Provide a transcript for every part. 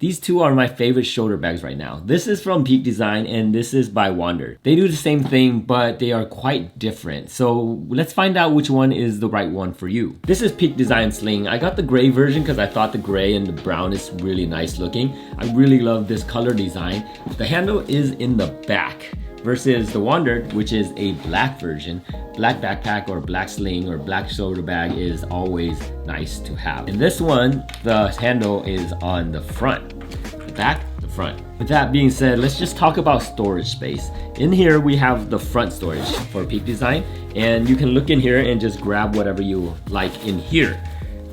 These two are my favorite shoulder bags right now. This is from Peak Design and this is by WANDRD. They do the same thing, but they are quite different. So let's find out which one is the right one for you. This is Peak Design Sling. I got the gray version because I thought the gray and the brown is really nice looking. I really love this color design. The handle is in the back versus the WANDRD, which is a black version. Black backpack or black sling or black shoulder bag is always nice to have. In this one, the handle is on the front. The back, the front. With that being said, let's just talk about storage space. In here, we have the front storage for Peak Design, and you can look in here and just grab whatever you like in here.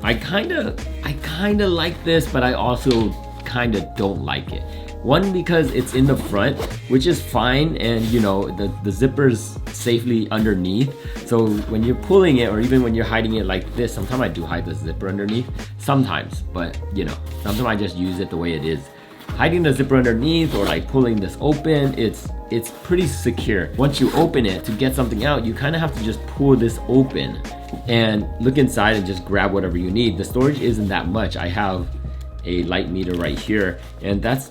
I kinda like this, but I also kinda don't like it. One, because it's in the front, which is fine, and you know, the zipper's safely underneath. So when you're pulling it, or even when you're hiding it like this, sometimes I do hide the zipper underneath, sometimes, but you know, sometimes I just use it the way it is. Hiding the zipper underneath or like pulling this open, it's pretty secure. Once you open it, to get something out, you kind of have to just pull this open and look inside and just grab whatever you need. The storage isn't that much. I have a light meter right here, and that's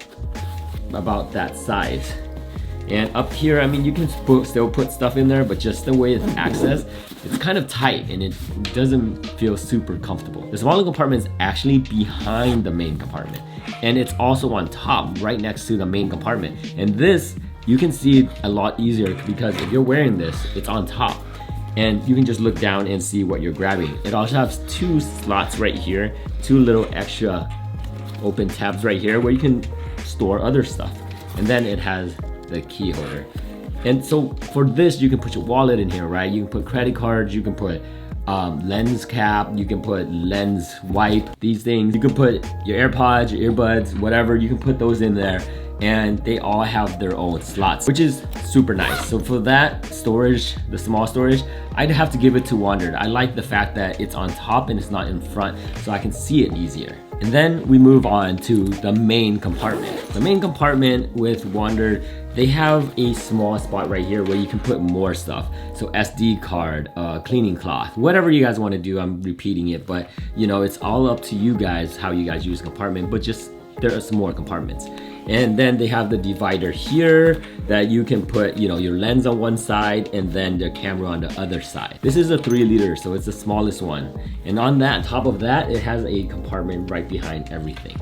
about that size. And up here, I mean, you can still put stuff in there, but just the way it's accessed, it's kind of tight and it doesn't feel super comfortable. The smaller compartment is actually behind the main compartment, and it's also on top, right next to the main compartment. And this, you can see it a lot easier because if you're wearing this, it's on top, and you can just look down and see what you're grabbing. It also has two slots right here, two little extra open tabs right here where you can store other stuff. And then it has the key holder. And so for this, you can put your wallet in here, right? You can put credit cards, you can put lens cap, you can put lens wipe, these things. You can put your AirPods, your earbuds, whatever, you can put those in there. And they all have their own slots, which is super nice. So for that storage, the small storage, I'd have to give it to WANDRD. I like the fact that it's on top and it's not in front, so I can see it easier. And then we move on to the main compartment. The main compartment with WANDRD, they have a small spot right here where you can put more stuff. So SD card, cleaning cloth, whatever you guys want to do. I'm repeating it, but you know, it's all up to you guys how you guys use compartment, but just there are some more compartments. And then they have the divider here that you can put, you know, your lens on one side and then the camera on the other side. This is a 3 liter, so it's the smallest one. And on that, top of that, it has a compartment right behind everything.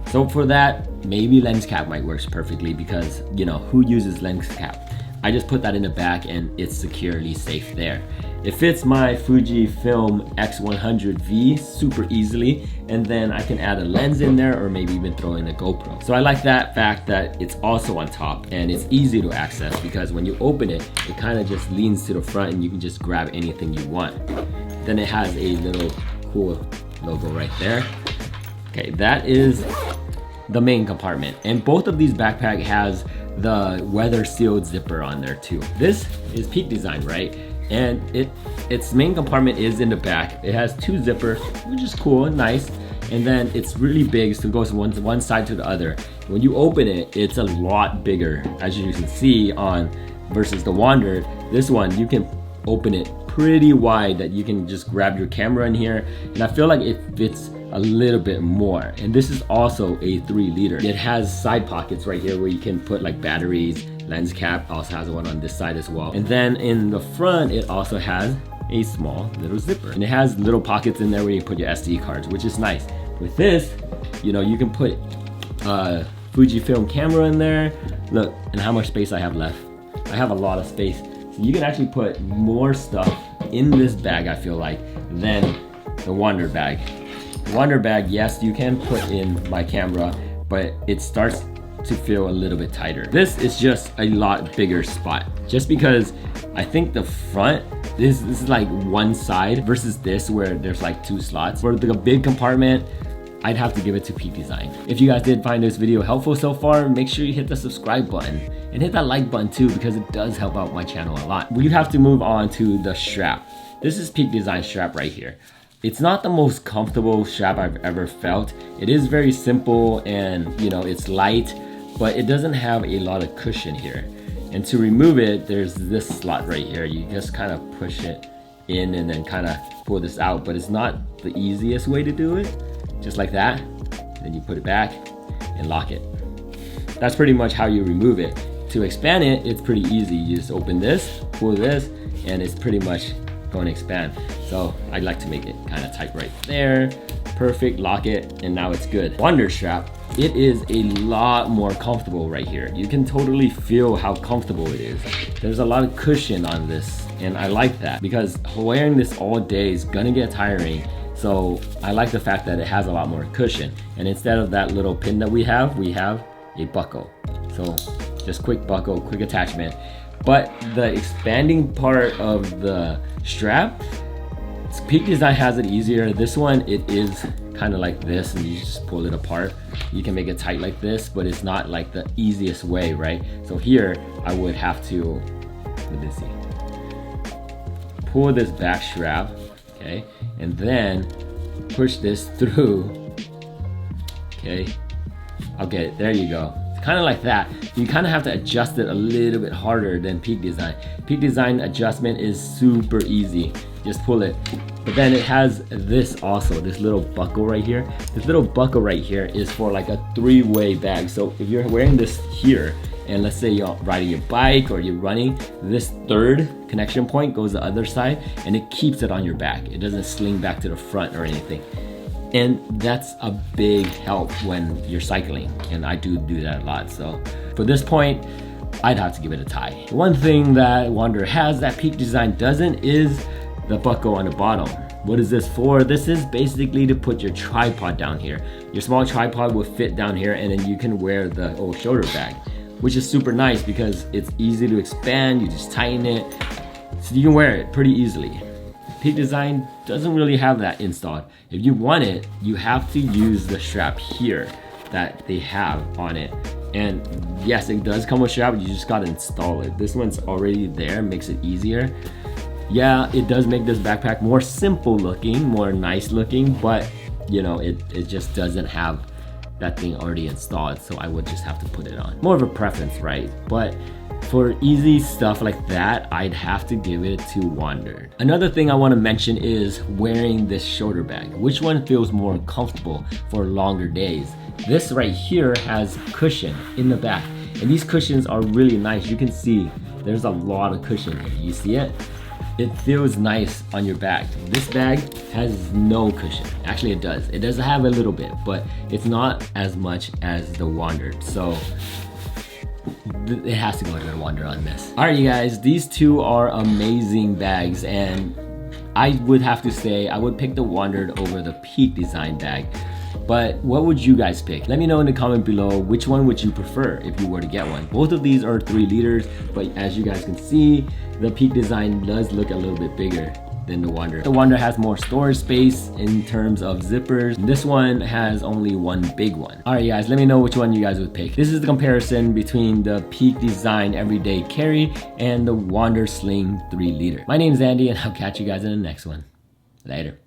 So for that, maybe lens cap might work perfectly because, you know, who uses lens cap? I just put that in the back and it's securely safe there. It fits my Fujifilm X100V super easily, and then I can add a lens in there or maybe even throw in a GoPro. So I like that fact that it's also on top and it's easy to access because when you open it, it kind of just leans to the front and you can just grab anything you want. Then it has a little cool logo right there. Okay, that is the main compartment. And both of these backpack has the weather sealed zipper on there too. This is Peak Design, right? And its main compartment is in the back. It has 2 zippers, which is cool and nice. And then it's really big, so it goes one side to the other. When you open it, it's a lot bigger, as you can see on versus the WANDRD. This one, you can open it pretty wide that you can just grab your camera in here. And I feel like it fits a little bit more. And this is also a 3 liter. It has side pockets right here where you can put like batteries. Lens cap also has one on this side as well. And then in the front, it also has a small little zipper. And it has little pockets in there where you put your SD cards, which is nice. With this, you know, you can put a Fujifilm camera in there. Look, and how much space I have left. I have a lot of space. So you can actually put more stuff in this bag, I feel like, than the WANDRD bag. The WANDRD bag, yes, you can put in my camera, but it starts to feel a little bit tighter. This is just a lot bigger spot, just because I think the front, this is like one side versus this where there's like 2 slots. For the big compartment, I'd have to give it to Peak Design. If you guys did find this video helpful so far, make sure you hit the subscribe button and hit that like button too, because it does help out my channel a lot. We have to move on to the strap. This is Peak Design strap right here. It's not the most comfortable strap I've ever felt. It is very simple and, you know, it's light, but it doesn't have a lot of cushion here. And to remove it, there's this slot right here. You just kind of push it in and then kind of pull this out, but it's not the easiest way to do it. Just like that, then you put it back and lock it. That's pretty much how you remove it. To expand it, it's pretty easy. You just open this, pull this, and it's pretty much going to expand. So I'd like to make it kind of tight right there. Perfect, lock it, and now it's good. WANDRD strap, it is a lot more comfortable right here. You can totally feel how comfortable it is. There's a lot of cushion on this, and I like that because wearing this all day is gonna get tiring. So I like the fact that it has a lot more cushion. And instead of that little pin that we have a buckle. So just quick buckle, quick attachment. But the expanding part of the strap, Peak Design has it easier. This one, it is kind of like this, and you just pull it apart. You can make it tight like this, but it's not like the easiest way, right? So here, I would have to, let me see, pull this back strap, okay? And then push this through, okay? Okay, there you go. Kind of like that. You kind of have to adjust it a little bit harder than Peak Design. Peak Design adjustment is super easy. Just pull it. But then it has this also, this little buckle right here. This little buckle right here is for like a three-way bag. So if you're wearing this here, and let's say you're riding your bike or you're running, this third connection point goes the other side and it keeps it on your back. It doesn't sling back to the front or anything. And that's a big help when you're cycling, and I do that a lot. So for this point, I'd have to give it a tie. One thing that WANDRD has that Peak Design doesn't is the buckle on the bottom. What is this for? This is basically to put your tripod down here. Your small tripod will fit down here, and then you can wear the old shoulder bag, which is super nice because it's easy to expand. You just tighten it, so you can wear it pretty easily. Peak Design doesn't really have that installed. If you want it, you have to use the strap here that they have on it. And yes, it does come with a strap, you just gotta install it. This one's already there, makes it easier. Yeah, it does make this backpack more simple looking, more nice looking, but you know, it just doesn't have that thing already installed, so I would just have to put it on. More of a preference, right? But for easy stuff like that, I'd have to give it to WANDRD. Another thing I want to mention is wearing this shoulder bag. Which one feels more comfortable for longer days? This right here has cushion in the back, and these cushions are really nice. You can see there's a lot of cushion here. You see it? It feels nice on your back. This bag has no cushion. Actually, it does. It does have a little bit, but it's not as much as the WANDRD. So it has to go to the WANDRD on this. All right, you guys, these two are amazing bags, and I would have to say I would pick the WANDRD over the Peak Design bag. But what would you guys pick? Let me know in the comment below which one would you prefer if you were to get one. Both of these are 3 liters, but as you guys can see, the Peak Design does look a little bit bigger than the WANDRD. The WANDRD has more storage space in terms of zippers. This one has only one big one. All right, guys, let me know which one you guys would pick. This is the comparison between the Peak Design Everyday Carry and the WANDRD Sling 3 liter. My name is Andy, and I'll catch you guys in the next one. Later.